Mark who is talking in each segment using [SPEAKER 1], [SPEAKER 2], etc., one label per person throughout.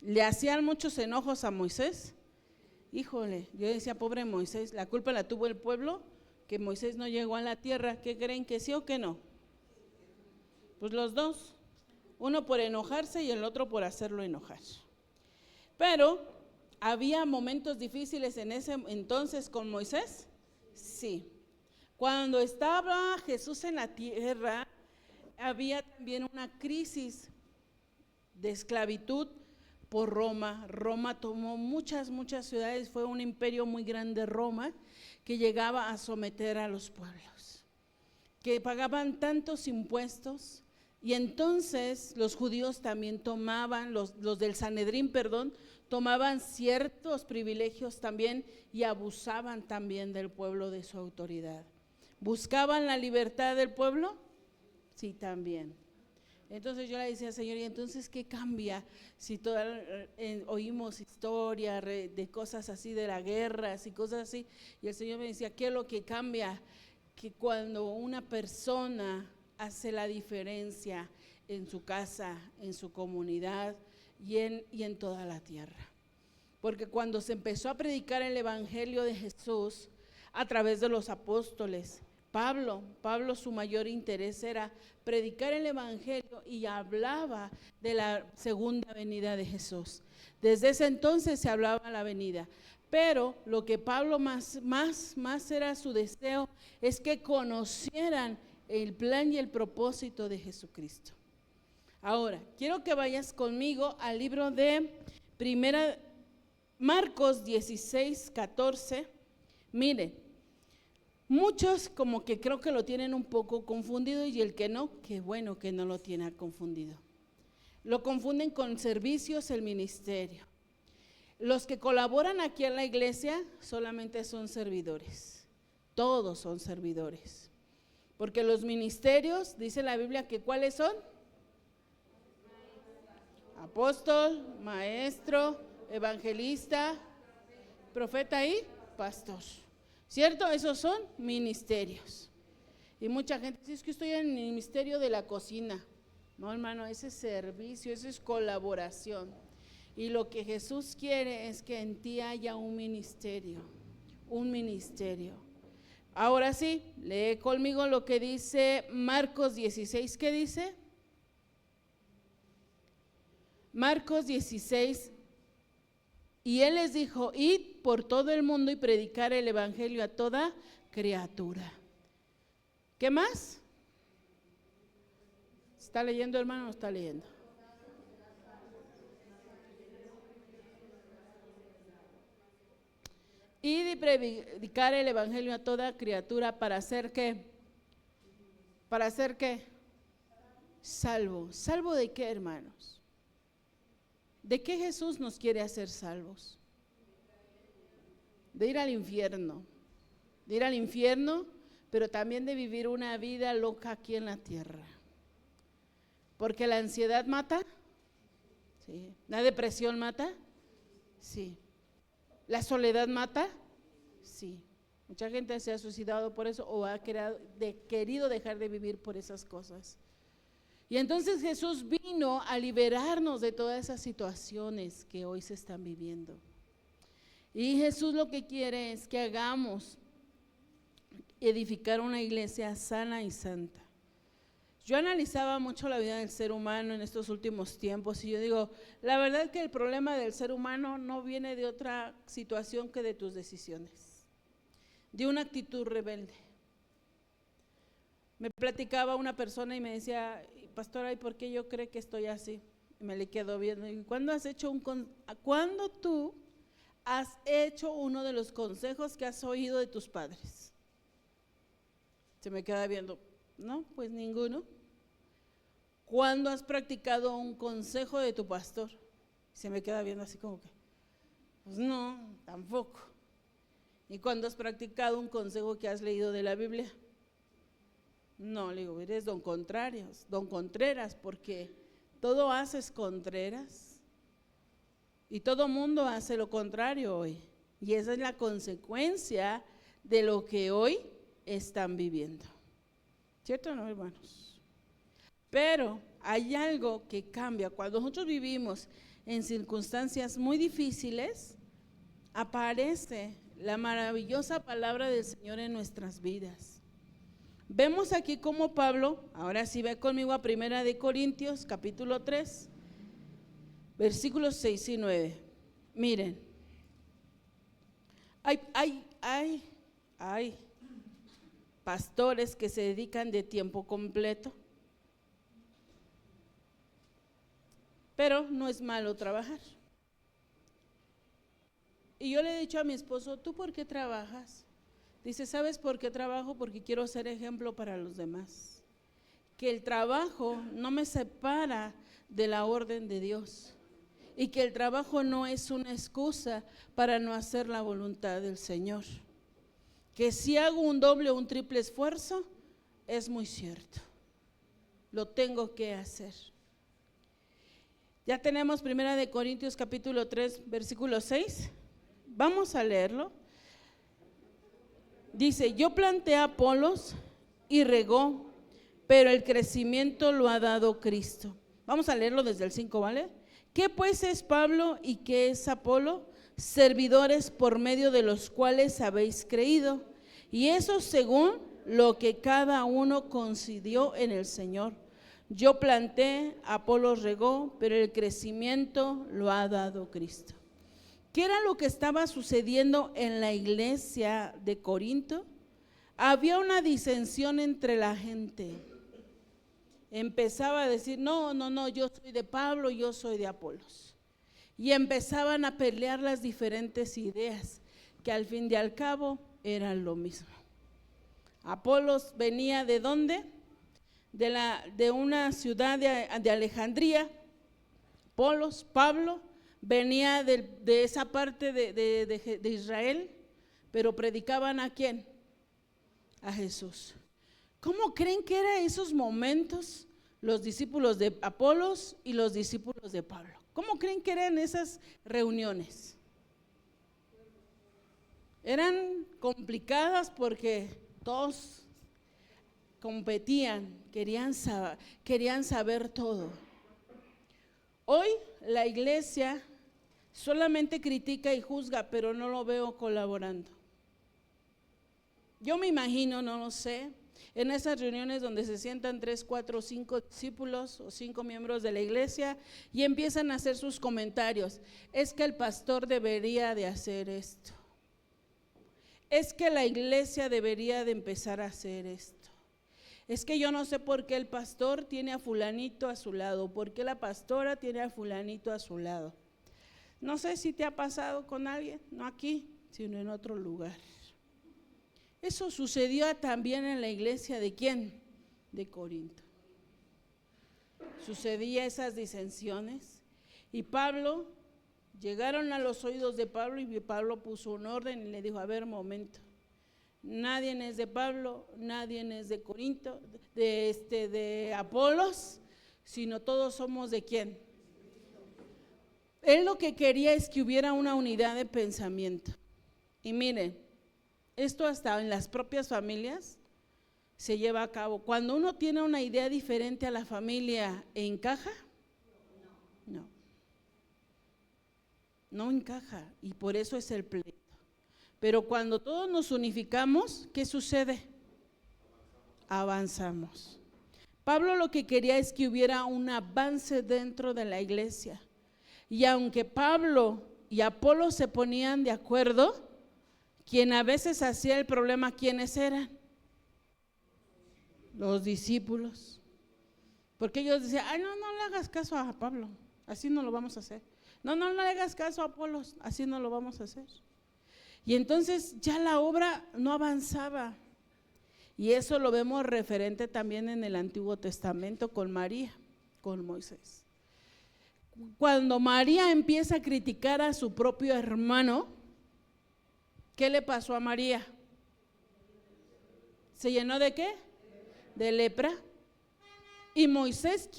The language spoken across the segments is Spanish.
[SPEAKER 1] le hacían muchos enojos a Moisés. Híjole, yo decía, pobre Moisés, la culpa la tuvo el pueblo, que Moisés no llegó a la tierra. ¿Qué creen, que sí o que no? Pues los dos, uno por enojarse y el otro por hacerlo enojar. Pero, ¿había momentos difíciles en ese entonces con Moisés? Sí. Cuando estaba Jesús en la tierra, había también una crisis de esclavitud por Roma. Roma tomó muchas ciudades, fue un imperio muy grande Roma, que llegaba a someter a los pueblos, que pagaban tantos impuestos, y entonces los judíos también tomaban, los del Sanedrín, tomaban ciertos privilegios también y abusaban también del pueblo de su autoridad. ¿Buscaban la libertad del pueblo? Sí, también. Entonces yo le decía, Señor, ¿y entonces qué cambia? Si oímos historia de cosas así, de las guerras y cosas así, y el Señor me decía, ¿qué es lo que cambia? Que cuando una persona hace la diferencia en su casa, en su comunidad y en toda la tierra. Porque cuando se empezó a predicar el evangelio de Jesús a través de los apóstoles, Pablo su mayor interés era predicar el evangelio y hablaba de la segunda venida de Jesús. Desde ese entonces se hablaba la venida, pero lo que Pablo más era su deseo es que conocieran el plan y el propósito de Jesucristo. Ahora, quiero que vayas conmigo al libro de Marcos 16, 14. Miren, muchos como que creo que lo tienen un poco confundido, y el que no, qué bueno que no lo tiene confundido. Lo confunden con servicios, el ministerio. Los que colaboran aquí en la iglesia solamente son servidores, todos son servidores. Porque los ministerios, dice la Biblia, que ¿cuáles son? Apóstol, maestro, evangelista, profeta y pastor. ¿Cierto? Esos son ministerios. Y mucha gente dice, es que estoy en el ministerio de la cocina. No, hermano, ese es servicio, eso es colaboración. Y lo que Jesús quiere es que en ti haya un ministerio, un ministerio. Ahora sí, lee conmigo lo que dice Marcos 16. ¿Qué dice? Marcos 16. Y él les dijo, id por todo el mundo y predicar el evangelio a toda criatura. ¿Qué más? ¿Está leyendo, hermano, o no está leyendo? Id y predicar el evangelio a toda criatura, ¿para hacer qué? ¿Para hacer qué? Salvo. ¿Salvo de qué, hermanos? ¿De qué Jesús nos quiere hacer salvos? De ir al infierno. De ir al infierno, pero también de vivir una vida loca aquí en la tierra. Porque la ansiedad mata. Sí. ¿La depresión mata? Sí. ¿La soledad mata? Sí. Mucha gente se ha suicidado por eso o ha querido dejar de vivir por esas cosas. Y entonces Jesús vino a liberarnos de todas esas situaciones que hoy se están viviendo. Y Jesús lo que quiere es que hagamos edificar una iglesia sana y santa. Yo analizaba mucho la vida del ser humano en estos últimos tiempos y yo digo, la verdad es que el problema del ser humano no viene de otra situación que de tus decisiones, de una actitud rebelde. Me platicaba una persona y me decía, pastora, ¿y por qué yo creo que estoy así? Y me le quedo viendo. ¿Y cuándo tú has hecho uno de los consejos que has oído de tus padres? Se me queda viendo, no, pues ninguno. ¿Cuándo has practicado un consejo de tu pastor? Se me queda viendo así como que, pues no, tampoco. ¿Y cuándo has practicado un consejo que has leído de la Biblia? No, le digo, eres don Contreras, porque todo haces Contreras y todo mundo hace lo contrario hoy. Y esa es la consecuencia de lo que hoy están viviendo. ¿Cierto o no, hermanos? Pero hay algo que cambia. Cuando nosotros vivimos en circunstancias muy difíciles, aparece la maravillosa palabra del Señor en nuestras vidas. Vemos aquí cómo Pablo, ahora sí ve conmigo a 1 de Corintios capítulo 3, versículos 6 y 9. Miren, hay pastores que se dedican de tiempo completo, pero no es malo trabajar. Y yo le he dicho a mi esposo, ¿tú por qué trabajas? Dice, ¿sabes por qué trabajo? Porque quiero ser ejemplo para los demás. Que el trabajo no me separa de la orden de Dios. Y que el trabajo no es una excusa para no hacer la voluntad del Señor. Que si hago un doble o un triple esfuerzo, es muy cierto. Lo tengo que hacer. Ya tenemos 1 de Corintios capítulo 3, versículo 6. Vamos a leerlo. Dice, yo planté a Apolos y regó, pero el crecimiento lo ha dado Cristo. Vamos a leerlo desde el 5, ¿vale? ¿Qué pues es Pablo y qué es Apolo? Servidores por medio de los cuales habéis creído, y eso según lo que cada uno coincidió en el Señor. Yo planté, Apolos regó, pero el crecimiento lo ha dado Cristo. ¿Qué era lo que estaba sucediendo en la iglesia de Corinto? Había una disensión entre la gente. Empezaba a decir, no, yo soy de Pablo, yo soy de Apolos. Y empezaban a pelear las diferentes ideas, que al fin y al cabo eran lo mismo. Apolos venía ¿de dónde? De una ciudad de Alejandría. Pablo venía de esa parte de Israel, pero predicaban ¿a quién? A Jesús. ¿Cómo creen que eran esos momentos los discípulos de Apolos y los discípulos de Pablo? ¿Cómo creen que eran esas reuniones? Eran complicadas porque todos competían, querían saber todo. Hoy la iglesia solamente critica y juzga, pero no lo veo colaborando. Yo me imagino, no lo sé, en esas reuniones donde se sientan 3, 4, 5 discípulos o 5 miembros de la iglesia y empiezan a hacer sus comentarios. Es que el pastor debería de hacer esto. Es que la iglesia debería de empezar a hacer esto. Es que yo no sé por qué el pastor tiene a fulanito a su lado, por qué la pastora tiene a fulanito a su lado. No sé si te ha pasado con alguien, no aquí, sino en otro lugar. Eso sucedió también en la iglesia ¿de quién? De Corinto. Sucedía esas disensiones y llegaron a los oídos de Pablo y Pablo puso un orden y le dijo, a ver, momento. Nadie es de Pablo, nadie es de Corinto, de Apolos, sino todos somos ¿de quién? Él lo que quería es que hubiera una unidad de pensamiento. Y miren, esto hasta en las propias familias se lleva a cabo. Cuando uno tiene una idea diferente a la familia, ¿encaja? No encaja, y por eso es el pleito. Pero cuando todos nos unificamos, ¿qué sucede? Avanzamos. Pablo lo que quería es que hubiera un avance dentro de la iglesia. Y aunque Pablo y Apolo se ponían de acuerdo, quien a veces hacía el problema, ¿quiénes eran? Los discípulos. Porque ellos decían, no le hagas caso a Pablo, así no lo vamos a hacer. No le hagas caso a Apolos, así no lo vamos a hacer. Y entonces ya la obra no avanzaba. Y eso lo vemos referente también en el Antiguo Testamento con María, con Moisés. Cuando María empieza a criticar a su propio hermano, ¿qué le pasó a María? ¿Se llenó de qué? De lepra. Y Moisés,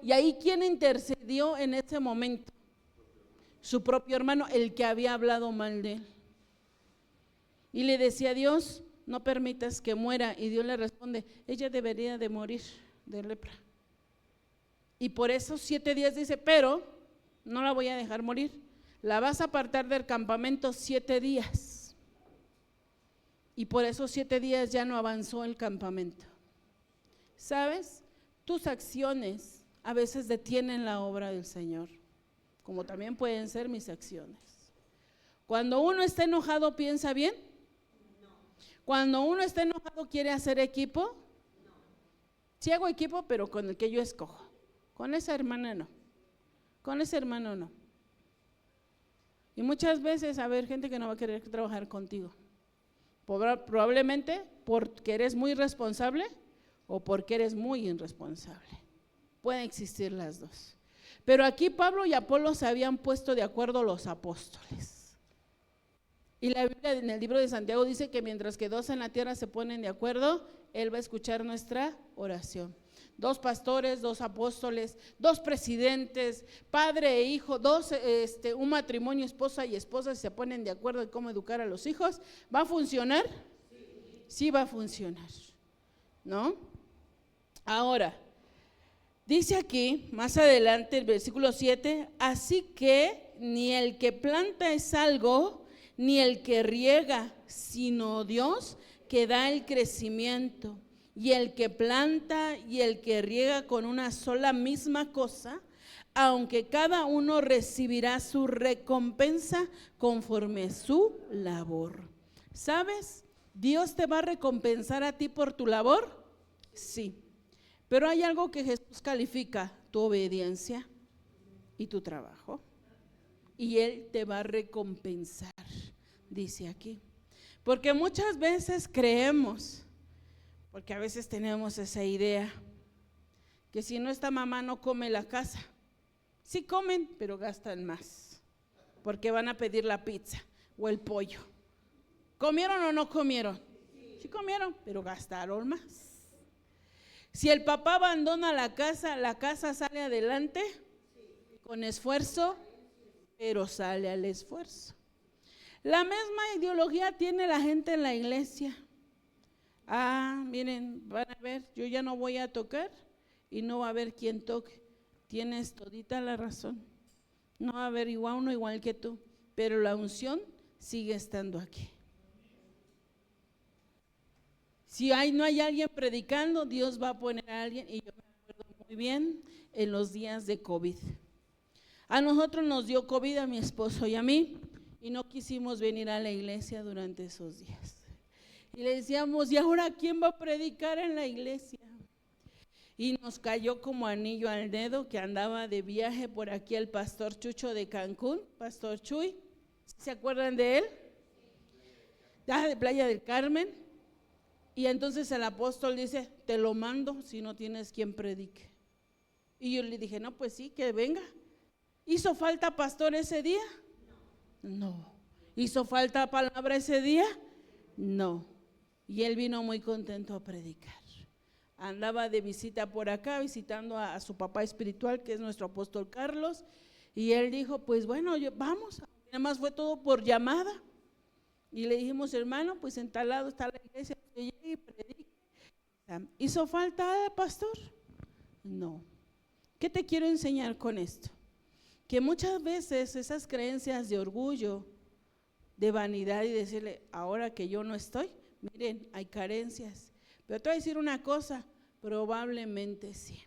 [SPEAKER 1] y ahí ¿quién intercedió en ese momento? Su propio hermano, el que había hablado mal de él. Y le decía a Dios, no permitas que muera. Y Dios le responde, ella debería de morir de lepra. Y por esos 7 días dice, pero no la voy a dejar morir. La vas a apartar del campamento 7 días. Y por esos 7 días ya no avanzó el campamento. ¿Sabes? Tus acciones a veces detienen la obra del Señor, como también pueden ser mis acciones. Cuando uno está enojado, ¿piensa bien? Cuando uno está enojado, ¿quiere hacer equipo? Sí hago equipo, pero con el que yo escojo. Con esa hermana no. Con ese hermano no. Y muchas veces va a haber gente que no va a querer trabajar contigo. Probablemente porque eres muy responsable o porque eres muy irresponsable. Pueden existir las dos. Pero aquí Pablo y Apolo se habían puesto de acuerdo los apóstoles. Y la Biblia en el libro de Santiago dice que mientras que 2 en la tierra se ponen de acuerdo, Él va a escuchar nuestra oración. 2 pastores, 2 apóstoles, 2 presidentes, padre e hijo, un matrimonio, esposa y esposa, si se ponen de acuerdo en cómo educar a los hijos, ¿va a funcionar? Sí va a funcionar, ¿no? Ahora, dice aquí, más adelante, el versículo 7, así que ni el que planta es algo, ni el que riega, sino Dios que da el crecimiento. Y el que planta y el que riega con una sola misma cosa, aunque cada uno recibirá su recompensa conforme su labor. ¿Sabes? ¿Dios te va a recompensar a ti por tu labor? Sí. Pero hay algo que Jesús califica: tu obediencia y tu trabajo. Y Él te va a recompensar, dice aquí. Porque muchas veces creemos, porque a veces tenemos esa idea, que si no está mamá no come la casa. Sí comen, pero gastan más, porque van a pedir la pizza o el pollo. ¿Comieron o no comieron? Sí comieron, pero gastaron más. Si el papá abandona la casa sale adelante con esfuerzo, pero sale al esfuerzo. La misma ideología tiene la gente en la iglesia. Miren, van a ver, yo ya no voy a tocar y no va a haber quien toque. Tienes todita la razón. No va a haber uno igual que tú, pero la unción sigue estando aquí. Si no hay alguien predicando, Dios va a poner a alguien. Y yo me acuerdo muy bien en los días de COVID. A nosotros nos dio COVID, a mi esposo y a mí, y no quisimos venir a la iglesia durante esos días. Y le decíamos, ¿y ahora quién va a predicar en la iglesia? Y nos cayó como anillo al dedo que andaba de viaje por aquí el pastor Chucho de Cancún, pastor Chuy. ¿Se acuerdan de él? De Playa del Carmen. Y entonces el apóstol dice, te lo mando si no tienes quien predique. Y yo le dije, no, pues sí, que venga. ¿Hizo falta pastor ese día? No. ¿Hizo falta palabra ese día? No. Y él vino muy contento a predicar. Andaba de visita por acá, visitando a su papá espiritual, que es nuestro apóstol Carlos. Y él dijo, pues bueno, vamos. Además fue todo por llamada. Y le dijimos, hermano, pues en tal lado está la iglesia, que llegue y predique. ¿Hizo falta, pastor? No. ¿Qué te quiero enseñar con esto? Que muchas veces esas creencias de orgullo, de vanidad y decirle, ahora que yo no estoy, miren, hay carencias. Pero te voy a decir una cosa, probablemente sí.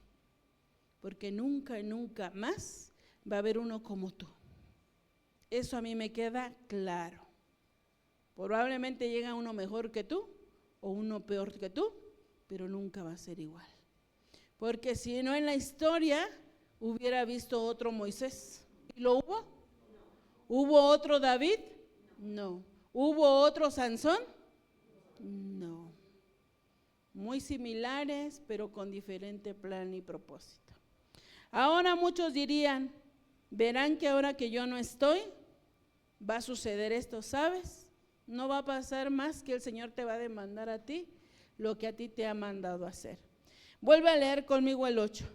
[SPEAKER 1] Porque nunca más va a haber uno como tú. Eso a mí me queda claro. Probablemente llega uno mejor que tú o uno peor que tú, pero nunca va a ser igual. Porque si no, en la historia hubiera visto otro Moisés. ¿Y lo hubo? No. ¿Hubo otro David? No. ¿Hubo otro Sansón? No. Muy similares, pero con diferente plan y propósito. Ahora muchos dirían, verán que ahora que yo no estoy, va a suceder esto, ¿sabes? No va a pasar más que el Señor te va a demandar a ti lo que a ti te ha mandado hacer. Vuelve a leer conmigo el 8.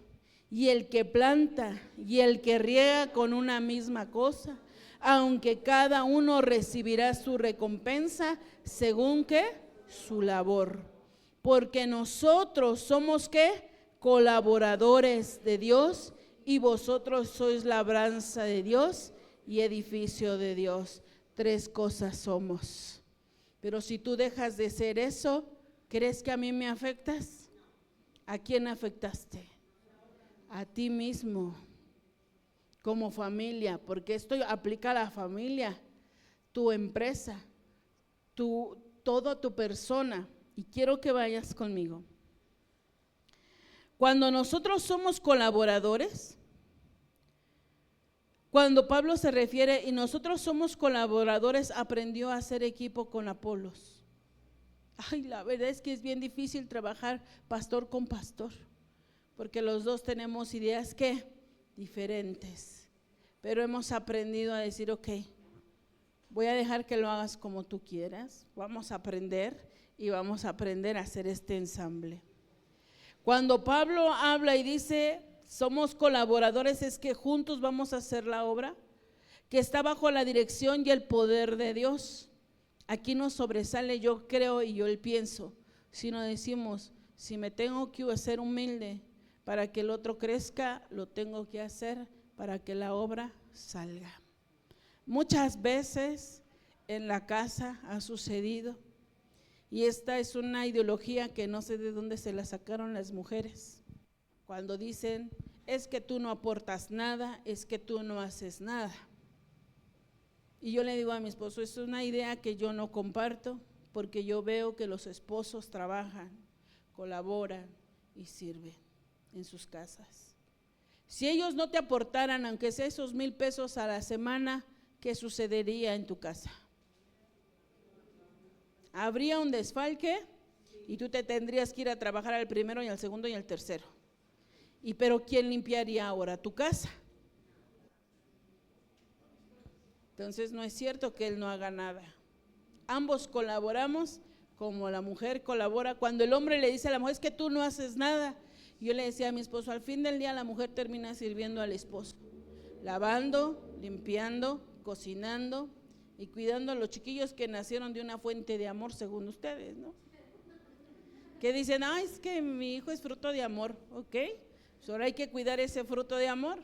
[SPEAKER 1] Y el que planta y el que riega con una misma cosa, aunque cada uno recibirá su recompensa según ¿qué? Su labor. Porque nosotros somos ¿qué? Colaboradores de Dios y vosotros sois labranza de Dios y edificio de Dios. 3 cosas somos. Pero si tú dejas de ser eso, ¿crees que a mí me afectas? ¿A quién afectaste? A ti mismo, como familia, porque esto aplica a la familia, tu empresa, toda tu persona. Y quiero que vayas conmigo. Cuando nosotros somos colaboradores, cuando Pablo se refiere, y nosotros somos colaboradores, aprendió a hacer equipo con Apolos. Ay, la verdad es que es bien difícil trabajar pastor con pastor, porque los dos tenemos ideas que diferentes, pero hemos aprendido a decir, ok, voy a dejar que lo hagas como tú quieras, vamos a aprender y vamos a aprender a hacer este ensamble. Cuando Pablo habla y dice, somos colaboradores, es que juntos vamos a hacer la obra, que está bajo la dirección y el poder de Dios. Aquí nos sobresale, yo creo y yo pienso, si nos decimos, si me tengo que hacer humilde para que el otro crezca, lo tengo que hacer para que la obra salga. Muchas veces en la casa ha sucedido, y esta es una ideología que no sé de dónde se la sacaron las mujeres, cuando dicen, es que tú no aportas nada, es que tú no haces nada. Y yo le digo a mi esposo, es una idea que yo no comparto, porque yo veo que los esposos trabajan, colaboran y sirven en sus casas. Si ellos no te aportaran, aunque sea esos 1,000 pesos a la semana, ¿qué sucedería en tu casa? Habría un desfalque y tú te tendrías que ir a trabajar al primero y al segundo y al tercero. Pero ¿quién limpiaría ahora tu casa? Entonces no es cierto que él no haga nada. Ambos colaboramos, como la mujer colabora. Cuando el hombre le dice a la mujer, es que tú no haces nada. Yo le decía a mi esposo, al fin del día la mujer termina sirviendo al esposo, lavando, limpiando, cocinando y cuidando a los chiquillos que nacieron de una fuente de amor, según ustedes, ¿no? Que dicen, ay, es que mi hijo es fruto de amor, ok, pues ahora hay que cuidar ese fruto de amor.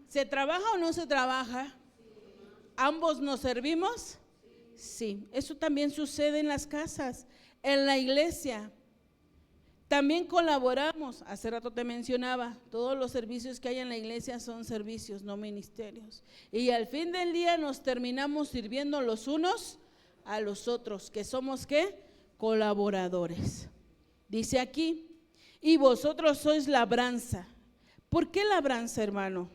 [SPEAKER 1] ¿Se trabaja o no se trabaja? ¿Ambos nos servimos? Sí, eso también sucede en las casas, en la iglesia. También colaboramos, hace rato te mencionaba, todos los servicios que hay en la iglesia son servicios, no ministerios. Y al fin del día nos terminamos sirviendo los unos a los otros, que somos ¿qué? Colaboradores. Dice aquí, y vosotros sois labranza. ¿Por qué labranza, hermano?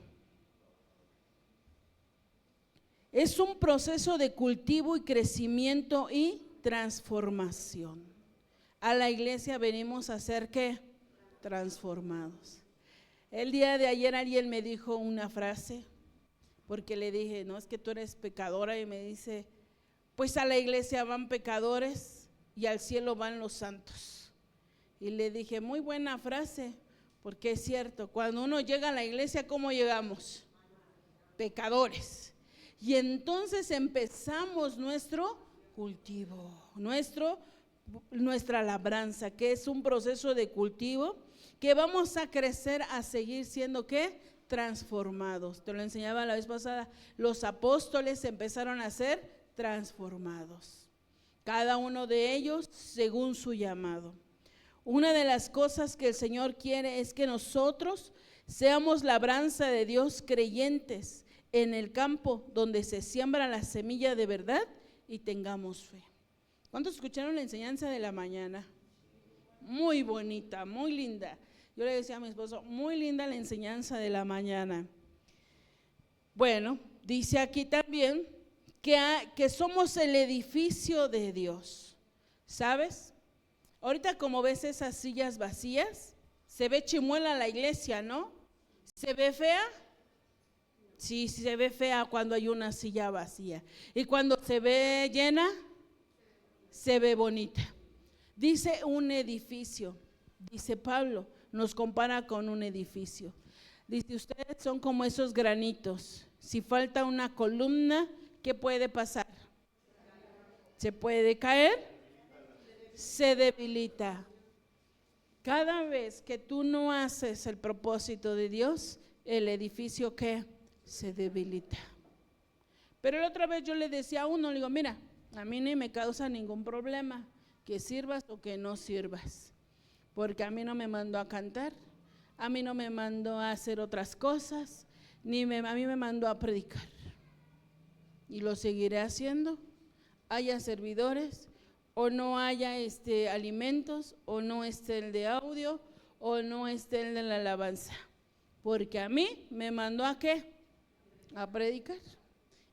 [SPEAKER 1] Es un proceso de cultivo y crecimiento y transformación. A la iglesia venimos a ser ¿qué? Transformados. El día de ayer alguien me dijo una frase, porque le dije, no, es que tú eres pecadora, y me dice, pues a la iglesia van pecadores y al cielo van los santos. Y le dije, muy buena frase, porque es cierto, cuando uno llega a la iglesia, ¿cómo llegamos? Pecadores. Y entonces empezamos nuestro cultivo, nuestra labranza, que es un proceso de cultivo que vamos a crecer a seguir siendo ¿qué? Transformados. Te lo enseñaba la vez pasada, los apóstoles empezaron a ser transformados, cada uno de ellos según su llamado. Una de las cosas que el Señor quiere es que nosotros seamos labranza de Dios, creyentes en el campo donde se siembra la semilla de verdad, y tengamos fe. ¿Cuántos escucharon la enseñanza de la mañana? Muy bonita, muy linda. Yo le decía a mi esposo, muy linda la enseñanza de la mañana. Bueno, dice aquí también que somos el edificio de Dios. ¿Sabes? Ahorita como ves esas sillas vacías, se ve chimuela la iglesia, ¿no? ¿Se ve fea? Sí, se ve fea cuando hay una silla vacía. Y cuando se ve llena, se ve bonita. Dice un edificio, dice Pablo, nos compara con un edificio. Dice, ustedes son como esos granitos. Si falta una columna, ¿qué puede pasar? ¿Se puede caer? Se debilita. Cada vez que tú no haces el propósito de Dios, el edificio que se debilita. Pero la otra vez yo le decía a uno, le digo, mira, a mí ni me causa ningún problema que sirvas o que no sirvas, porque a mí no me mandó a cantar, a mí no me mandó a hacer otras cosas, a mí me mandó a predicar. Y lo seguiré haciendo, haya servidores o no haya alimentos, o no esté el de audio, o no esté el de la alabanza, porque a mí me mandó a ¿qué? A predicar.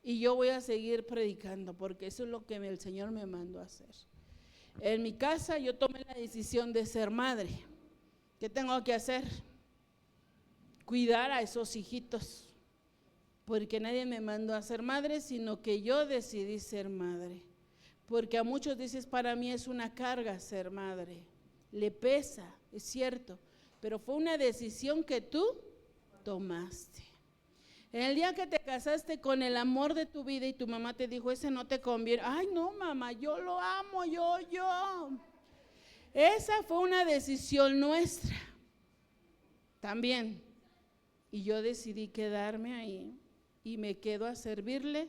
[SPEAKER 1] Y yo voy a seguir predicando, porque eso es lo que el Señor me mandó a hacer. En mi casa yo tomé la decisión de ser madre. ¿Qué tengo que hacer? Cuidar a esos hijitos, porque nadie me mandó a ser madre, sino que yo decidí ser madre. Porque a muchos dices, para mí es una carga ser madre, le pesa, es cierto, pero fue una decisión que tú tomaste. En el día que te casaste con el amor de tu vida y tu mamá te dijo, ese no te conviene, ay no mamá, yo lo amo, yo. Esa fue una decisión nuestra también. Y yo decidí quedarme ahí y me quedo a servirle,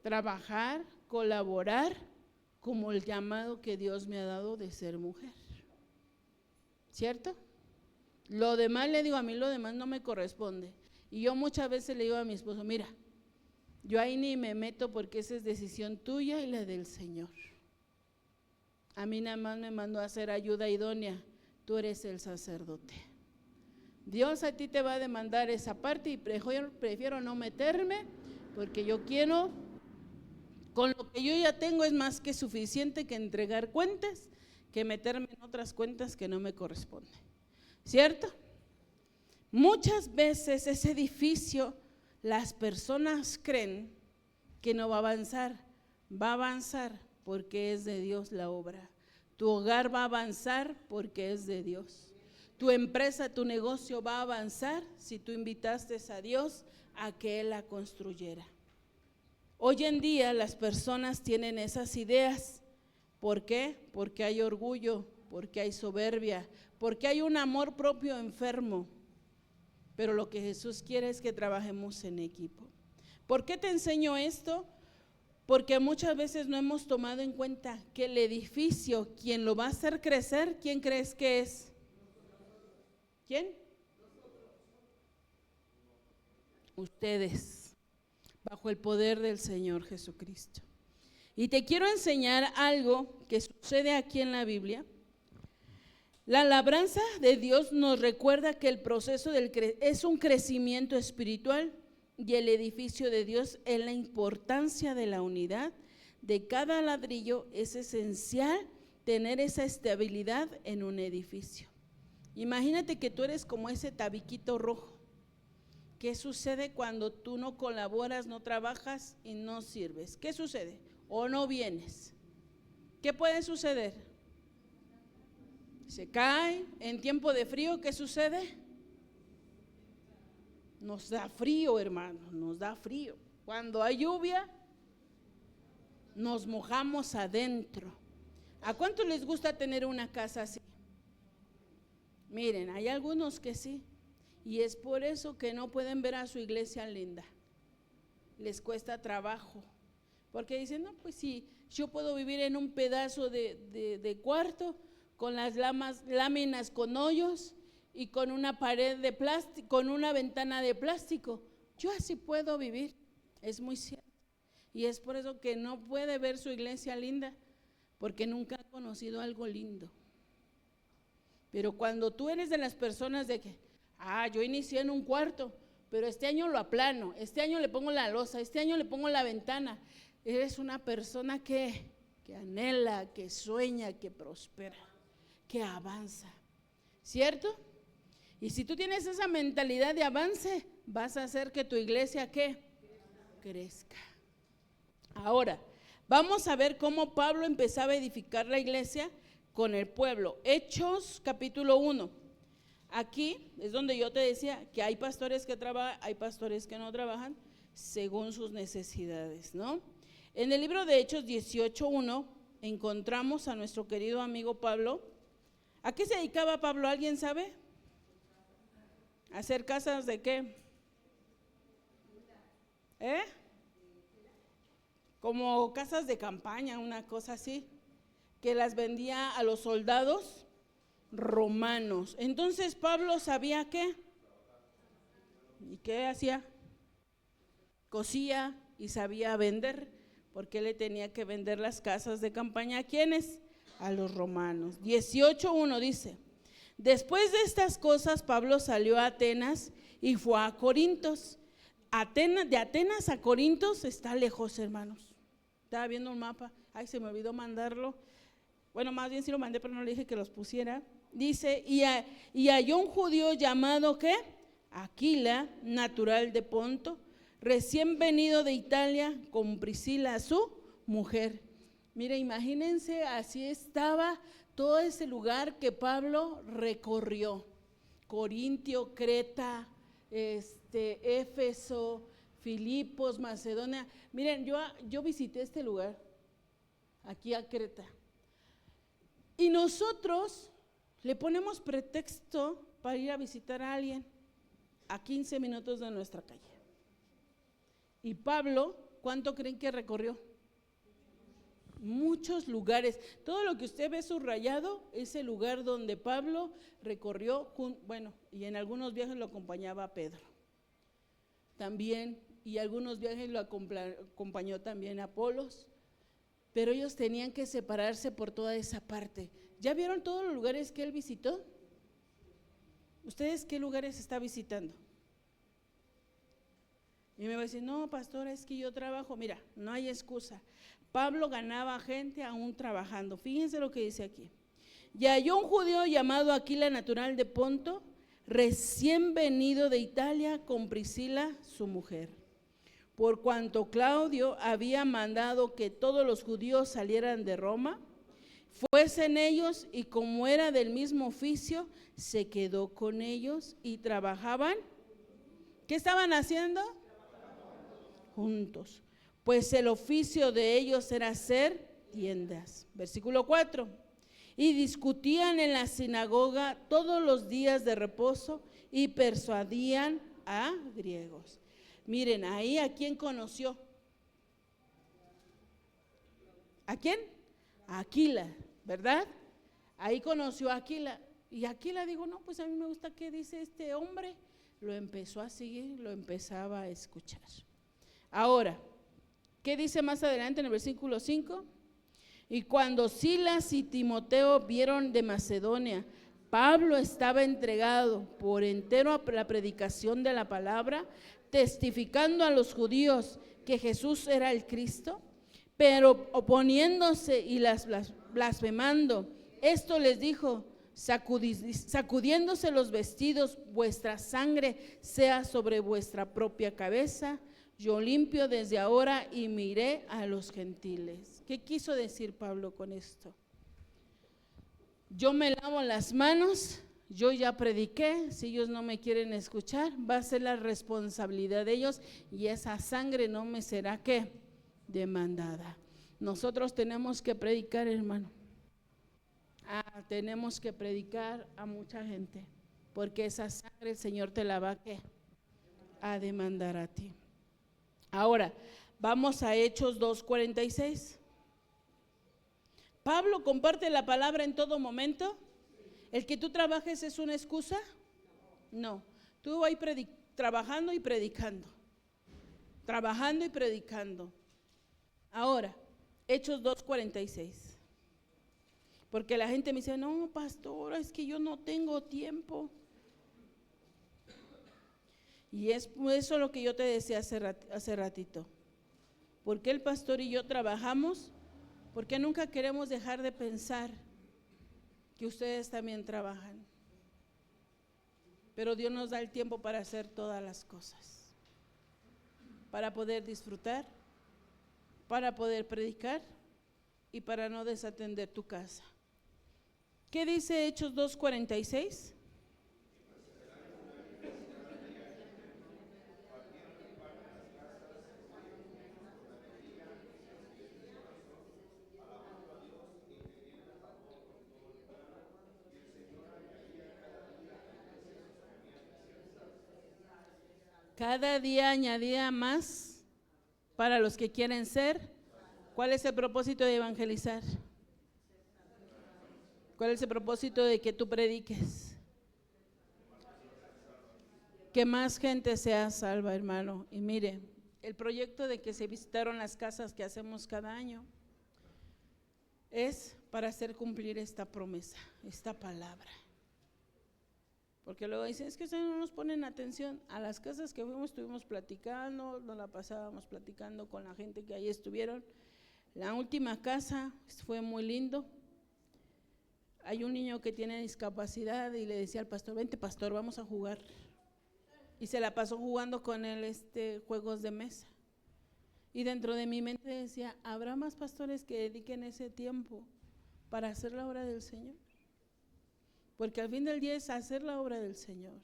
[SPEAKER 1] trabajar, colaborar como el llamado que Dios me ha dado de ser mujer. ¿Cierto? Lo demás, le digo, a mí lo demás no me corresponde. Y yo muchas veces le digo a mi esposo, mira, yo ahí ni me meto porque esa es decisión tuya y la del Señor. A mí nada más me mandó a hacer ayuda idónea, tú eres el sacerdote. Dios a ti te va a demandar esa parte y prefiero no meterme, porque yo quiero, con lo que yo ya tengo es más que suficiente que entregar cuentas, que meterme en otras cuentas que no me corresponden. ¿Cierto? Muchas veces ese edificio, las personas creen que no va a avanzar porque es de Dios la obra. Tu hogar va a avanzar porque es de Dios. Tu empresa, tu negocio va a avanzar si tú invitaste a Dios a que Él la construyera. Hoy en día las personas tienen esas ideas. ¿Por qué? Porque hay orgullo, porque hay soberbia, porque hay un amor propio enfermo. Pero lo que Jesús quiere es que trabajemos en equipo. ¿Por qué te enseño esto? Porque muchas veces no hemos tomado en cuenta que el edificio, quien lo va a hacer crecer, ¿quién crees que es? ¿Quién? Ustedes, bajo el poder del Señor Jesucristo. Y te quiero enseñar algo que sucede aquí en la Biblia. La labranza de Dios nos recuerda que el proceso es un crecimiento espiritual, y el edificio de Dios es la importancia de la unidad de cada ladrillo. Es esencial tener esa estabilidad en un edificio. Imagínate que tú eres como ese tabiquito rojo. ¿Qué sucede cuando tú no colaboras, no trabajas y no sirves? ¿Qué sucede? O no vienes. ¿Qué puede suceder? Se cae. En tiempo de frío, ¿qué sucede? Nos da frío, hermano, nos da frío. Cuando hay lluvia, nos mojamos adentro. ¿A cuántos les gusta tener una casa así? Miren, hay algunos que sí, y es por eso que no pueden ver a su iglesia linda. Les cuesta trabajo, porque dicen, no, pues sí, yo puedo vivir en un pedazo de cuarto con las láminas con hoyos y con una pared de plástico, con una ventana de plástico. Yo así puedo vivir, es muy cierto. Y es por eso que no puede ver su iglesia linda, porque nunca ha conocido algo lindo. Pero cuando tú eres de las personas de que, yo inicié en un cuarto, pero este año lo aplano, este año le pongo la losa, este año le pongo la ventana, eres una persona que anhela, que sueña, que prospera, que avanza, ¿cierto? Y si tú tienes esa mentalidad de avance, vas a hacer que tu iglesia ¿qué? Crezca. Ahora, vamos a ver cómo Pablo empezaba a edificar la iglesia con el pueblo. Hechos capítulo 1. Aquí es donde yo te decía que hay pastores que trabajan, hay pastores que no trabajan según sus necesidades, ¿no? En el libro de Hechos 18:1 encontramos a nuestro querido amigo Pablo. ¿A qué se dedicaba Pablo? ¿Alguien sabe? ¿Hacer casas de qué? Como casas de campaña, una cosa así, que las vendía a los soldados romanos. Entonces Pablo sabía qué. ¿Y qué hacía? Cosía y sabía vender, porque le tenía que vender las casas de campaña. ¿A quiénes? A los romanos. 18:1 dice: después de estas cosas, Pablo salió a Atenas y fue a Corintos. De Atenas a Corintos está lejos, hermanos. Estaba viendo un mapa. Ay, se me olvidó mandarlo. Bueno, más bien sí lo mandé, pero no le dije que los pusiera. Dice, y halló un judío llamado, ¿qué? Aquila, natural de Ponto, recién venido de Italia, con Priscila, su mujer. Mire, imagínense, así estaba todo ese lugar que Pablo recorrió: Corintio, Creta, Éfeso, Filipos, Macedonia. Miren, yo visité este lugar, aquí a Creta, y nosotros le ponemos pretexto para ir a visitar a alguien a 15 minutos de nuestra calle. Y Pablo, ¿cuánto creen que recorrió? Muchos lugares. Todo lo que usted ve subrayado es el lugar donde Pablo recorrió, bueno, y en algunos viajes lo acompañaba Pedro también, y algunos viajes lo acompañó también Apolos, pero ellos tenían que separarse por toda esa parte. ¿Ya vieron todos los lugares que él visitó? ¿Ustedes qué lugares está visitando? Y me va a decir, no, pastora, es que yo trabajo. Mira, no hay excusa. Pablo ganaba gente aún trabajando. Fíjense lo que dice aquí. Y halló un judío llamado Aquila, natural de Ponto, recién venido de Italia, con Priscila, su mujer. Por cuanto Claudio había mandado que todos los judíos salieran de Roma, fuesen ellos, y como era del mismo oficio, se quedó con ellos y trabajaban. ¿Qué estaban haciendo? Juntos. Pues el oficio de ellos era hacer tiendas. Versículo 4. Y discutían en la sinagoga todos los días de reposo y persuadían a griegos. Miren, ahí ¿a quién conoció? ¿A quién? A Aquila, ¿verdad? Ahí conoció a Aquila. Y Aquila dijo, no, pues a mí me gusta qué dice este hombre. Lo empezó a seguir, lo empezaba a escuchar. Ahora, ¿qué dice más adelante en el versículo 5? Y cuando Silas y Timoteo vieron de Macedonia, Pablo estaba entregado por entero a la predicación de la palabra, testificando a los judíos que Jesús era el Cristo, pero oponiéndose y las blasfemando, esto les dijo, sacudiéndose los vestidos, vuestra sangre sea sobre vuestra propia cabeza. Yo limpio desde ahora y miré a los gentiles. ¿Qué quiso decir Pablo con esto? Yo me lavo las manos, yo ya prediqué, si ellos no me quieren escuchar, va a ser la responsabilidad de ellos y esa sangre no me será ¿qué? Demandada. Nosotros tenemos que predicar, hermano. Tenemos que predicar a mucha gente, porque esa sangre el Señor te la va a demandar a ti. Ahora, vamos a Hechos 2:46. ¿Pablo comparte la palabra en todo momento? ¿El que tú trabajes es una excusa? No, tú ahí trabajando y predicando. Trabajando y predicando. Ahora, Hechos 2:46. Porque la gente me dice, no, pastora, es que yo no tengo tiempo. Y es eso lo que yo te decía hace ratito. ¿Por qué el pastor y yo trabajamos? Porque nunca queremos dejar de pensar que ustedes también trabajan. Pero Dios nos da el tiempo para hacer todas las cosas. Para poder disfrutar, para poder predicar y para no desatender tu casa. ¿Qué dice Hechos 2:46? cada día añadía más para los que quieren ser. ¿Cuál es el propósito de evangelizar? ¿Cuál es el propósito de que tú prediques? Que más gente sea salva, hermano. Y mire, el proyecto de que se visitaron las casas que hacemos cada año es para hacer cumplir esta promesa, esta palabra. Porque luego dicen, es que ustedes no nos ponen atención. A las casas que fuimos estuvimos platicando, nos la pasábamos platicando con la gente que ahí estuvieron. La última casa fue muy lindo. Hay un niño que tiene discapacidad y le decía al pastor, vente pastor, vamos a jugar. Y se la pasó jugando con él juegos de mesa. Y dentro de mi mente decía, ¿habrá más pastores que dediquen ese tiempo para hacer la obra del Señor? Porque al fin del día es hacer la obra del Señor.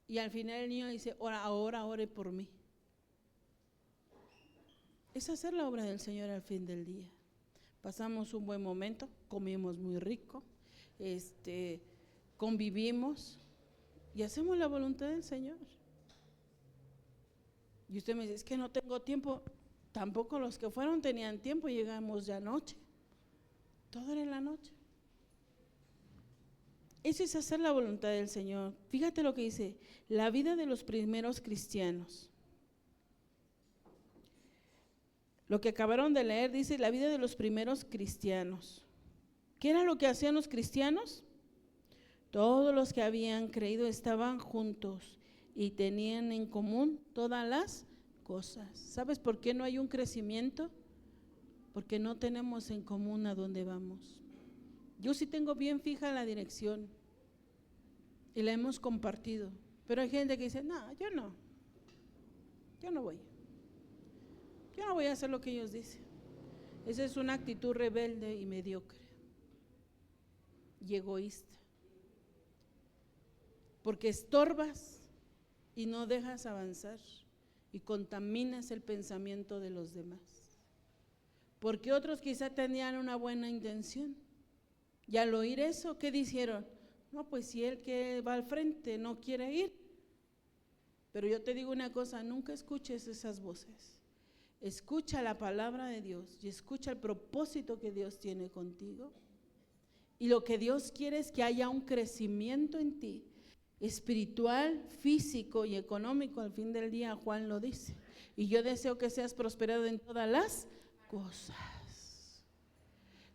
[SPEAKER 1] Y al final el niño dice, ahora ore por mí. Es hacer la obra del Señor al fin del día. Pasamos un buen momento, comimos muy rico, convivimos y hacemos la voluntad del Señor. Y usted me dice, es que no tengo tiempo. Tampoco los que fueron tenían tiempo, llegamos ya anoche. Todo era en la noche. Eso es hacer la voluntad del Señor. Fíjate lo que dice, la vida de los primeros cristianos. Lo que acabaron de leer dice la vida de los primeros cristianos. ¿Qué era lo que hacían los cristianos? Todos los que habían creído estaban juntos y tenían en común todas las cosas. ¿Sabes por qué no hay un crecimiento? Porque no tenemos en común a dónde vamos. Yo sí tengo bien fija la dirección y la hemos compartido, pero hay gente que dice, no, yo no voy. Yo no voy a hacer lo que ellos dicen. Esa es una actitud rebelde y mediocre y egoísta. Porque estorbas y no dejas avanzar y contaminas el pensamiento de los demás. Porque otros quizá tenían una buena intención. Y al oír eso, ¿qué dijeron? No, pues si él que va al frente no quiere ir. Pero yo te digo una cosa, nunca escuches esas voces. Escucha la palabra de Dios y escucha el propósito que Dios tiene contigo. Y lo que Dios quiere es que haya un crecimiento en ti, espiritual, físico y económico. Al fin del día Juan lo dice. Y yo deseo que seas prosperado en todas las cosas.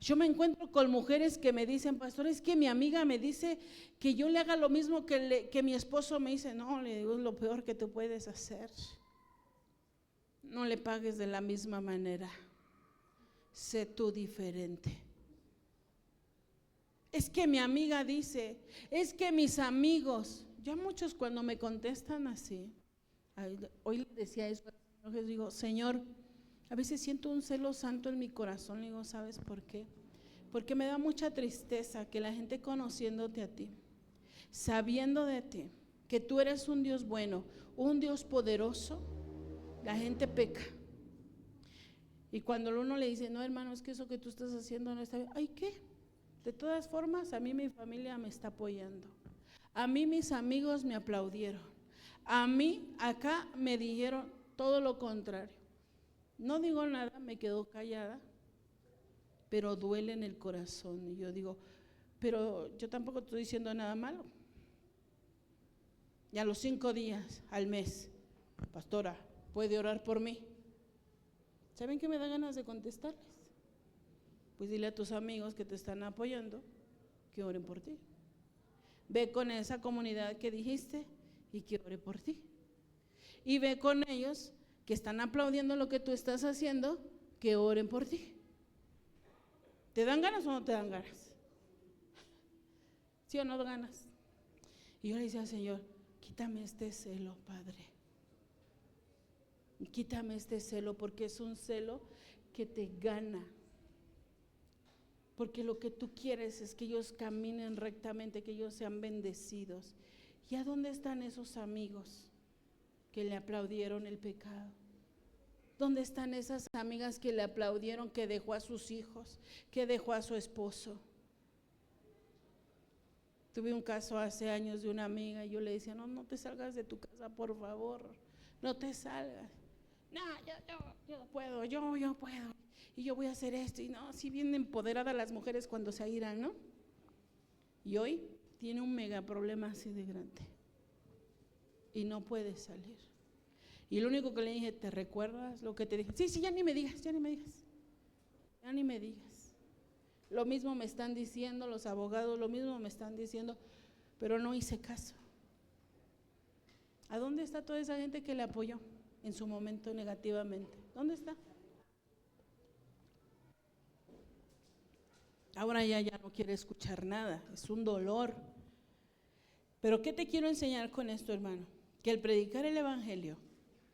[SPEAKER 1] Yo me encuentro con mujeres que me dicen, pastor, es que mi amiga me dice que yo le haga lo mismo que mi esposo me dice. No, le digo, es lo peor que tú puedes hacer. No le pagues de la misma manera. Sé tú diferente. Es que mi amiga dice, es que mis amigos, ya muchos cuando me contestan así, hoy le decía eso al Señor, les digo, Señor, a veces siento un celo santo en mi corazón. Le digo, ¿sabes por qué? Porque me da mucha tristeza que la gente conociéndote a ti, sabiendo de ti, que tú eres un Dios bueno, un Dios poderoso, la gente peca. Y cuando uno le dice, no hermano, es que eso que tú estás haciendo no está bien. ¿Ay qué? De todas formas, a mí mi familia me está apoyando. A mí mis amigos me aplaudieron. A mí acá me dijeron todo lo contrario. No digo nada, me quedo callada, pero duele en el corazón. Y yo digo, pero yo tampoco estoy diciendo nada malo. Y a los 5 días, al mes, pastora, ¿puede orar por mí? ¿Saben qué me da ganas de contestarles? Pues dile a tus amigos que te están apoyando que oren por ti. Ve con esa comunidad que dijiste y que ore por ti. Y ve con ellos que están aplaudiendo lo que tú estás haciendo, que oren por ti. ¿Te dan ganas o no te dan ganas? ¿Sí o no ganas? Y yo le decía al Señor, quítame este celo, Padre. Quítame este celo, porque es un celo que te gana. Porque lo que tú quieres es que ellos caminen rectamente, que ellos sean bendecidos. ¿Y a dónde están esos amigos que le aplaudieron el pecado? ¿Dónde están esas amigas que le aplaudieron que dejó a sus hijos, que dejó a su esposo? Tuve un caso hace años de una amiga y yo le decía, no te salgas de tu casa, por favor, no te salgas. No, yo puedo, yo puedo, y yo voy a hacer esto. Y no, si bien empoderadas las mujeres cuando se airan, ¿no? Y hoy tiene un mega problema así de grande y no puede salir. Y lo único que le dije, ¿te recuerdas lo que te dije? Sí, ya ni me digas. Lo mismo me están diciendo los abogados, lo mismo me están diciendo, pero no hice caso. ¿A dónde está toda esa gente que le apoyó en su momento negativamente? ¿Dónde está? Ahora ya no quiere escuchar nada, es un dolor. Pero ¿qué te quiero enseñar con esto, hermano? Que el predicar el evangelio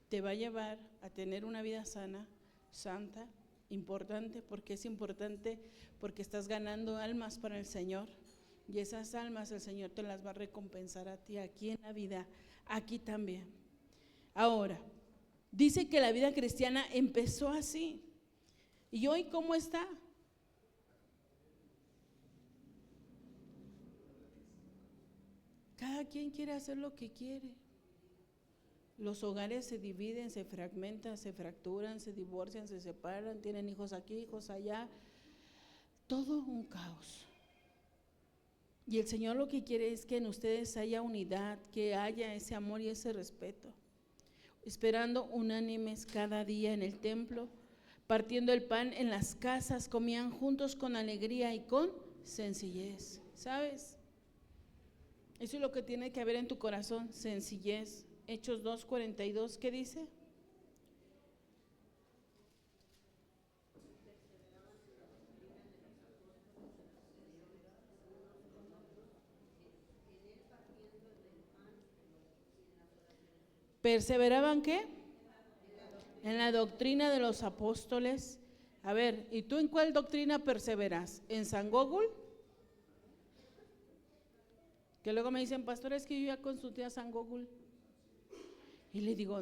[SPEAKER 1] te va a llevar a tener una vida sana, santa, importante. Porque es importante, porque estás ganando almas para el Señor, y esas almas el Señor te las va a recompensar a ti aquí en la vida, aquí también. Ahora, dice que la vida cristiana empezó así, y hoy ¿cómo está? Cada quien quiere hacer lo que quiere. Los hogares se dividen, se fragmentan, se fracturan, se divorcian, se separan, tienen hijos aquí, hijos allá, todo un caos. Y el Señor lo que quiere es que en ustedes haya unidad, que haya ese amor y ese respeto, esperando unánimes cada día en el templo, partiendo el pan en las casas, comían juntos con alegría y con sencillez. ¿Sabes? Eso es lo que tiene que haber en tu corazón, sencillez. Hechos 2:42, ¿qué dice? ¿Perseveraban qué? En la doctrina de los apóstoles. A ver, ¿y tú en cuál doctrina perseveras? ¿En San Google? Que luego me dicen, pastor, es que yo ya consulté a San Google. Y le digo,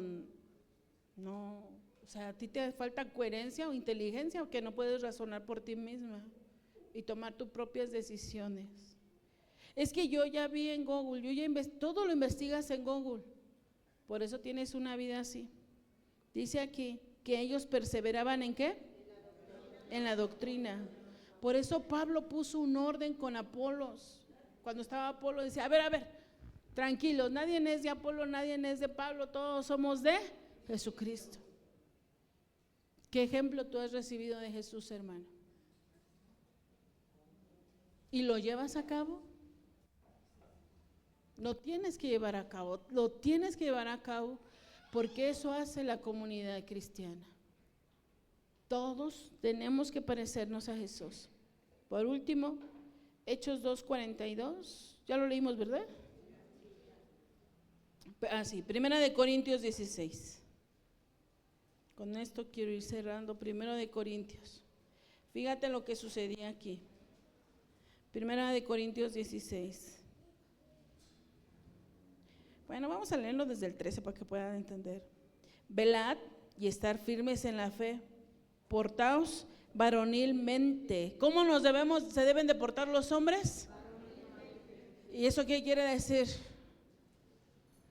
[SPEAKER 1] no, o sea, a ti te falta coherencia o inteligencia, o que no puedes razonar por ti misma y tomar tus propias decisiones. Es que yo ya vi en Google, todo lo investigas en Google, por eso tienes una vida así. Dice aquí que ellos perseveraban ¿en qué? En la doctrina. Por eso Pablo puso un orden con Apolos. Cuando estaba Apolo decía, a ver, tranquilos, nadie es de Apolo, nadie es de Pablo, todos somos de Jesucristo. ¿Qué ejemplo tú has recibido de Jesús, hermano? ¿Y lo llevas a cabo? Lo tienes que llevar a cabo, porque eso hace la comunidad cristiana. Todos tenemos que parecernos a Jesús. Por último, Hechos 2:42, ya lo leímos, ¿verdad? Sí, 1 Corintios 16. Con esto quiero ir cerrando. 1 Corintios. Fíjate lo que sucedía aquí. 1 Corintios 16. Bueno, vamos a leerlo desde el 13 para que puedan entender. Velad y estar firmes en la fe. Portaos varonilmente. ¿Cómo se deben de portar los hombres? ¿Y eso qué quiere decir?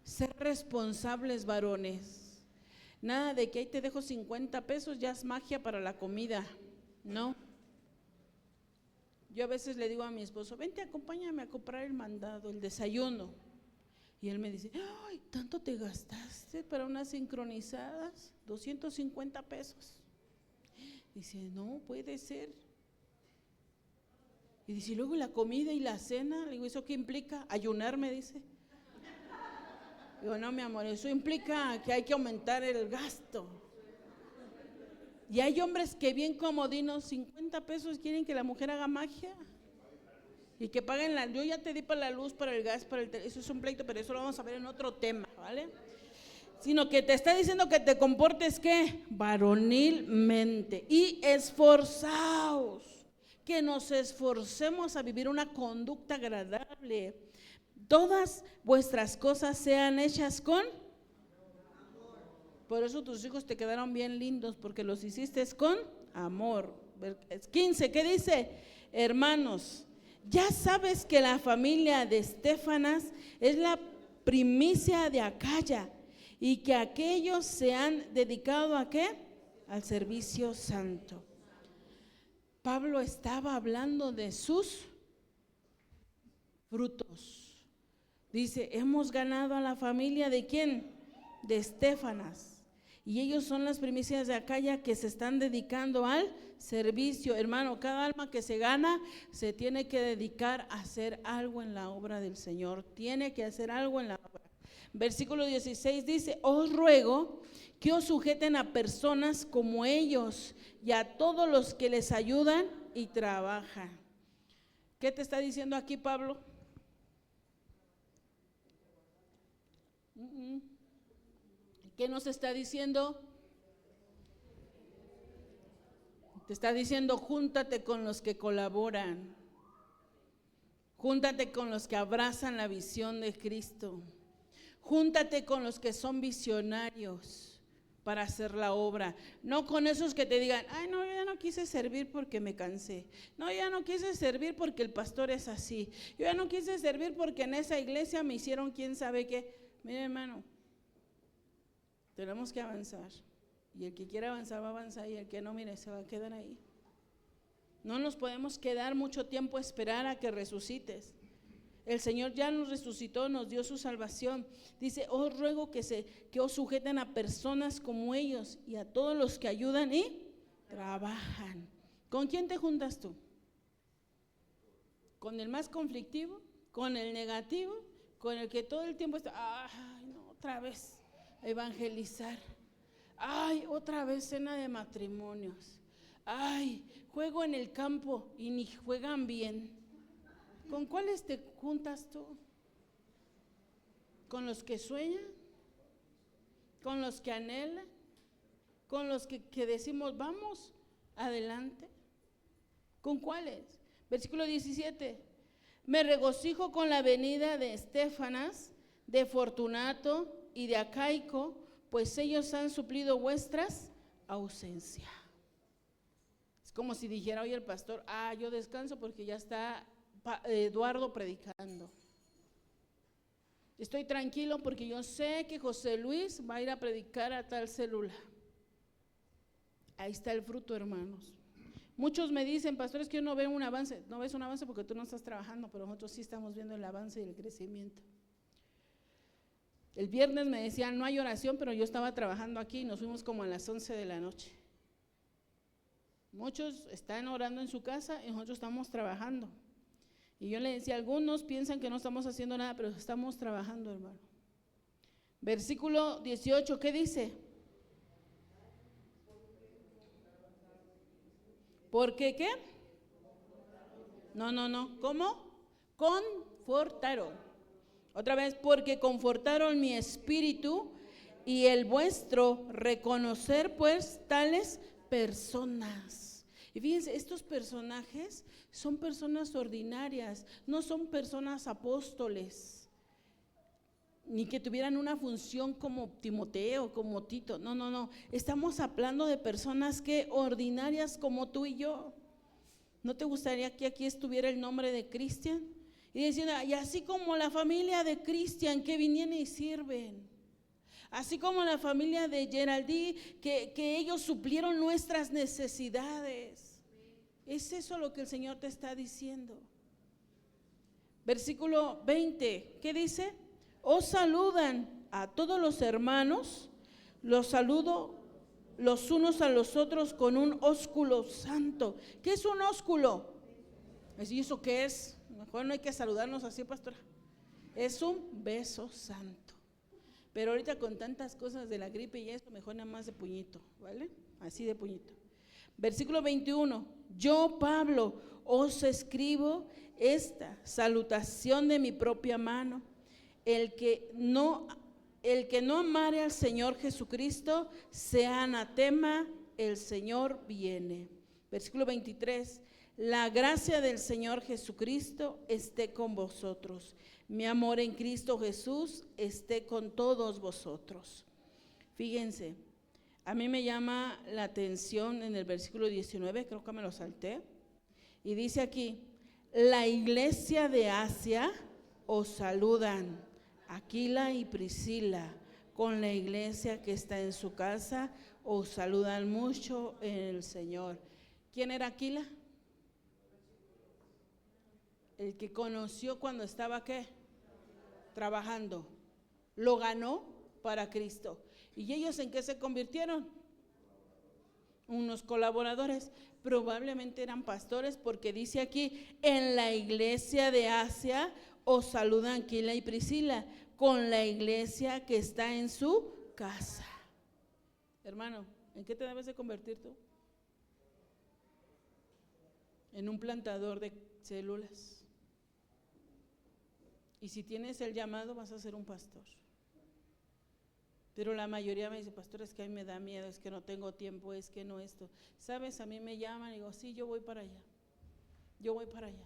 [SPEAKER 1] Ser responsables, varones. Nada de que ahí te dejo 50 pesos, ya es magia para la comida. No. Yo a veces le digo a mi esposo, vente, acompáñame a comprar el mandado, el desayuno. Y él me dice, ay, ¿tanto te gastaste para unas sincronizadas? 250 pesos. Dice, no, puede ser. Y dice, luego la comida y la cena. Le digo, ¿eso qué implica? Ayunar, me dice. Digo, no, mi amor, eso implica que hay que aumentar el gasto. Y hay hombres que bien comodinos, 50 pesos quieren que la mujer haga magia. Y que paguen yo ya te di para la luz, para el gas, eso es un pleito, pero eso lo vamos a ver en otro tema, ¿vale? Sino que te está diciendo que te comportes, ¿qué? Varonilmente. Y esforzaos, que nos esforcemos a vivir una conducta agradable. Todas vuestras cosas sean hechas con amor. Por eso tus hijos te quedaron bien lindos, porque los hiciste con amor. 15, ¿qué dice? Hermanos, Ya sabes que la familia de Estéfanas es la primicia de Acaya y que aquellos se han dedicado ¿a qué? Al servicio santo. Pablo estaba hablando de sus frutos. Dice, hemos ganado a la familia ¿de quién? De Estéfanas. Y ellos son las primicias de Acaya que se están dedicando al servicio. Hermano, cada alma que se gana se tiene que dedicar a hacer algo en la obra del Señor. Tiene que hacer algo en la obra. Versículo 16 dice, os ruego que os sujeten a personas como ellos y a todos los que les ayudan y trabajan. ¿Qué te está diciendo aquí Pablo? ¿Qué nos está diciendo? Te está diciendo, júntate con los que colaboran, júntate con los que abrazan la visión de Cristo, júntate con los que son visionarios para hacer la obra, no con esos que te digan, ay no, yo ya no quise servir porque me cansé, no, yo ya no quise servir porque el pastor es así, yo ya no quise servir porque en esa iglesia me hicieron quién sabe qué. Mira hermano, tenemos que avanzar. Y el que quiera avanzar va a avanzar y el que no, mire, se va a quedar ahí. No nos podemos quedar mucho tiempo a esperar a que resucites. El Señor ya nos resucitó, nos dio su salvación. Dice, os ruego que os sujeten a personas como ellos y a todos los que ayudan y trabajan. ¿Con quién te juntas tú? ¿Con el más conflictivo? ¿Con el negativo? ¿Con el que todo el tiempo está, ay no, otra vez evangelizar? Ay, otra vez cena de matrimonios. Ay, juego en el campo y ni juegan bien. ¿Con cuáles te juntas tú? ¿Con los que sueñan? ¿Con los que anhelan? ¿Con los que decimos vamos adelante? ¿Con cuáles? Versículo 17. Me regocijo con la venida de Estéfanas, de Fortunato y de Acaico, pues ellos han suplido vuestras ausencias. Es como si dijera hoy el pastor, yo descanso porque ya está Eduardo predicando. Estoy tranquilo porque yo sé que José Luis va a ir a predicar a tal célula. Ahí está el fruto, hermanos. Muchos me dicen, pastores, que yo no veo un avance. No ves un avance porque tú no estás trabajando, pero nosotros sí estamos viendo el avance y el crecimiento. El viernes me decían, no hay oración, pero yo estaba trabajando aquí y nos fuimos como a las 11 de la noche. Muchos están orando en su casa y nosotros estamos trabajando. Y yo le decía, algunos piensan que no estamos haciendo nada, pero estamos trabajando, hermano. Versículo 18, ¿qué dice? ¿Por qué qué? No, ¿cómo? Confortaron. Otra vez, porque confortaron mi espíritu y el vuestro, reconocer pues tales personas. Y fíjense, estos personajes son personas ordinarias, no son personas apóstoles, ni que tuvieran una función como Timoteo, como Tito, no, estamos hablando de personas que ordinarias como tú y yo. ¿No te gustaría que aquí estuviera el nombre de Cristian? Y diciendo, y así como la familia de Cristian que vinieron y sirven, así como la familia de Geraldine que ellos suplieron nuestras necesidades. Es eso lo que el Señor te está diciendo. Versículo 20, ¿qué dice? Os saludan a todos los hermanos, los saludo los unos a los otros con un ósculo santo. ¿Qué es un ósculo? ¿Y eso qué es? Mejor no hay que saludarnos así, pastora. Es un beso santo. Pero ahorita con tantas cosas de la gripe y eso, mejor nada más de puñito, ¿vale? Así de puñito. Versículo 21. Yo, Pablo, os escribo esta salutación de mi propia mano. El que no amare al Señor Jesucristo, sea anatema, el Señor viene. Versículo 23. La gracia del Señor Jesucristo esté con vosotros. Mi amor en Cristo Jesús esté con todos vosotros. Fíjense, a mí me llama la atención en el versículo 19, creo que me lo salté, y dice aquí, La iglesia de Asia os saludan, Aquila y Priscila, con la iglesia que está en su casa, os saludan mucho en el Señor. ¿Quién era Aquila? El que conoció cuando estaba, ¿qué? Trabajando. Lo ganó para Cristo. ¿Y ellos en qué se convirtieron? Unos colaboradores. Probablemente eran pastores, porque dice aquí, en la iglesia de Asia os saludan Aquila y Priscila, con la iglesia que está en su casa. Hermano, ¿en qué te debes de convertir tú? En un plantador de células. Y si tienes el llamado, vas a ser un pastor. Pero la mayoría me dice, pastor, es que a mí me da miedo, es que no tengo tiempo, es que no esto. ¿Sabes? A mí me llaman y digo, sí, yo voy para allá. Yo voy para allá.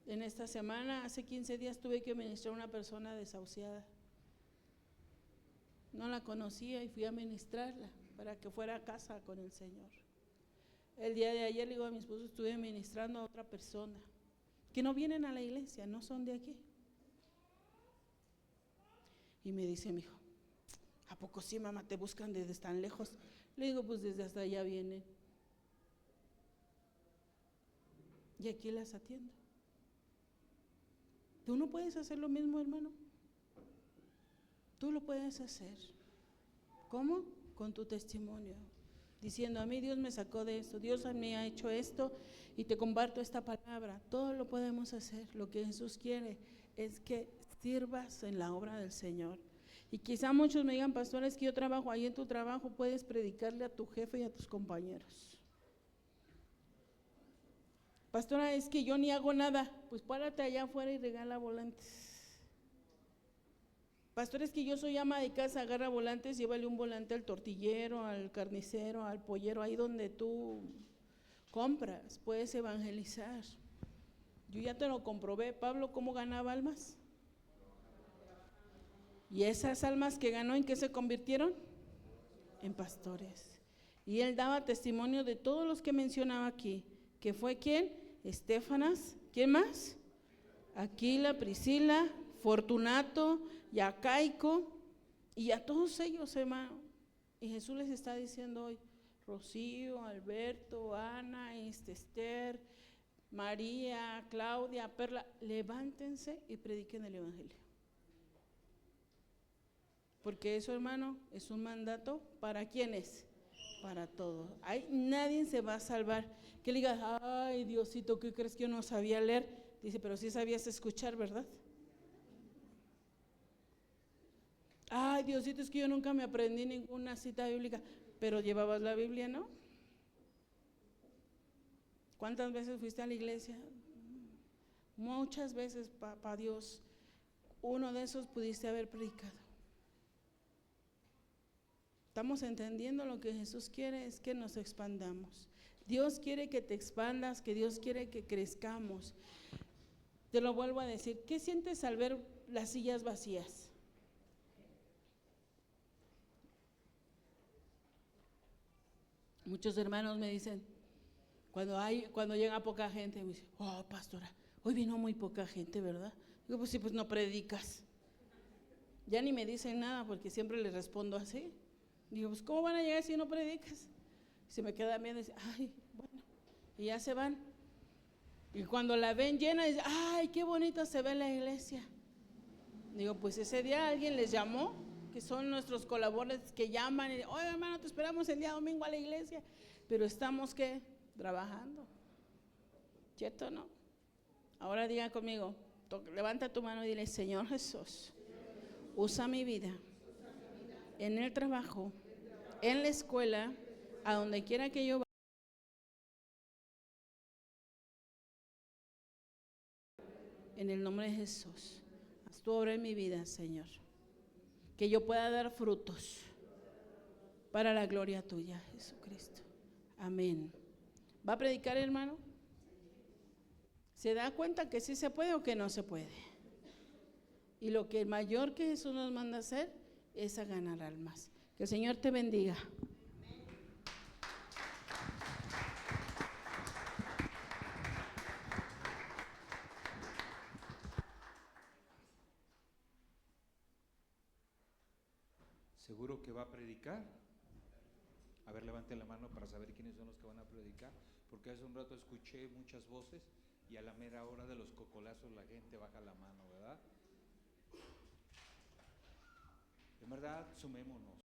[SPEAKER 1] En esta semana, hace 15 días, tuve que ministrar a una persona desahuciada. No la conocía y fui a ministrarla para que fuera a casa con el Señor. El día de ayer le digo a mi esposo, estuve ministrando a otra persona que no vienen a la iglesia, no son de aquí. Y me dice mi hijo, ¿a poco sí, mamá, te buscan desde tan lejos? Le digo, pues desde hasta allá vienen. Y aquí las atiendo. ¿Tú no puedes hacer lo mismo, hermano? Tú lo puedes hacer. ¿Cómo? Con tu testimonio. Diciendo, a mí Dios me sacó de esto, Dios a mí ha hecho esto y te comparto esta palabra. Todo lo podemos hacer. Lo que Jesús quiere es que sirvas en la obra del Señor. Y quizá muchos me digan, pastor, es que yo trabajo ahí en tu trabajo, puedes predicarle a tu jefe y a tus compañeros. Pastora, es que yo ni hago nada. Pues párate allá afuera y regala volantes. Pastor, es que yo soy ama de casa, agarra volantes, llévale un volante al tortillero, al carnicero, al pollero, ahí donde tú compras, puedes evangelizar. Yo ya te lo comprobé. Pablo, ¿cómo ganaba almas? Y esas almas que ganó, ¿en qué se convirtieron? En pastores. Y él daba testimonio de todos los que mencionaba aquí. ¿Que fue quién? Estéfanas. ¿Quién más? Aquila, Priscila, Fortunato, y Acaico, y a todos ellos, hermano. Y Jesús les está diciendo hoy, Rocío, Alberto, Ana, Esther, María, Claudia, Perla, levántense y prediquen el evangelio. Porque eso, hermano, es un mandato para ¿quiénes? Para todos. Nadie se va a salvar. Que le digas, ay, Diosito, ¿qué crees que yo no sabía leer? Dice, pero sí sabías escuchar, ¿verdad? Ay, Diosito, es que yo nunca me aprendí ninguna cita bíblica, pero llevabas la Biblia, ¿no? ¿Cuántas veces fuiste a la iglesia? Muchas veces, papá Dios. Uno de esos pudiste haber predicado. Estamos entendiendo lo que Jesús quiere es que nos expandamos. Dios quiere que te expandas, que Dios quiere que crezcamos. Te lo vuelvo a decir, ¿qué sientes al ver las sillas vacías? Muchos hermanos me dicen, cuando llega poca gente, me dicen, oh, pastora, hoy vino muy poca gente, ¿verdad? Digo, pues sí, pues no predicas. Ya ni me dicen nada porque siempre les respondo así. Digo, pues ¿cómo van a llegar si no predicas? Se me queda viendo y dice, ay, bueno, y ya se van. Y cuando la ven llena, dice, ay, qué bonito se ve la iglesia. Digo, pues ese día alguien les llamó, que son nuestros colaboradores que llaman y, oye, hermano, te esperamos el día domingo a la iglesia, pero estamos, ¿qué? Trabajando. ¿Cierto o no? Ahora diga conmigo, levanta tu mano y dile, Señor Jesús, usa mi vida en el trabajo, en la escuela, a donde quiera que yo vaya. En el nombre de Jesús, haz tu obra en mi vida, Señor. Que yo pueda dar frutos para la gloria tuya, Jesucristo. Amén. ¿Va a predicar, hermano? ¿Se da cuenta que sí se puede o que no se puede? Y lo que mayor que Jesús nos manda a hacer es a ganar almas. Que el Señor te bendiga.
[SPEAKER 2] va a predicar? A ver, levanten la mano para saber quiénes son los que van a predicar, porque hace un rato escuché muchas voces y a la mera hora de los cocolazos la gente baja la mano, ¿verdad? En verdad, sumémonos.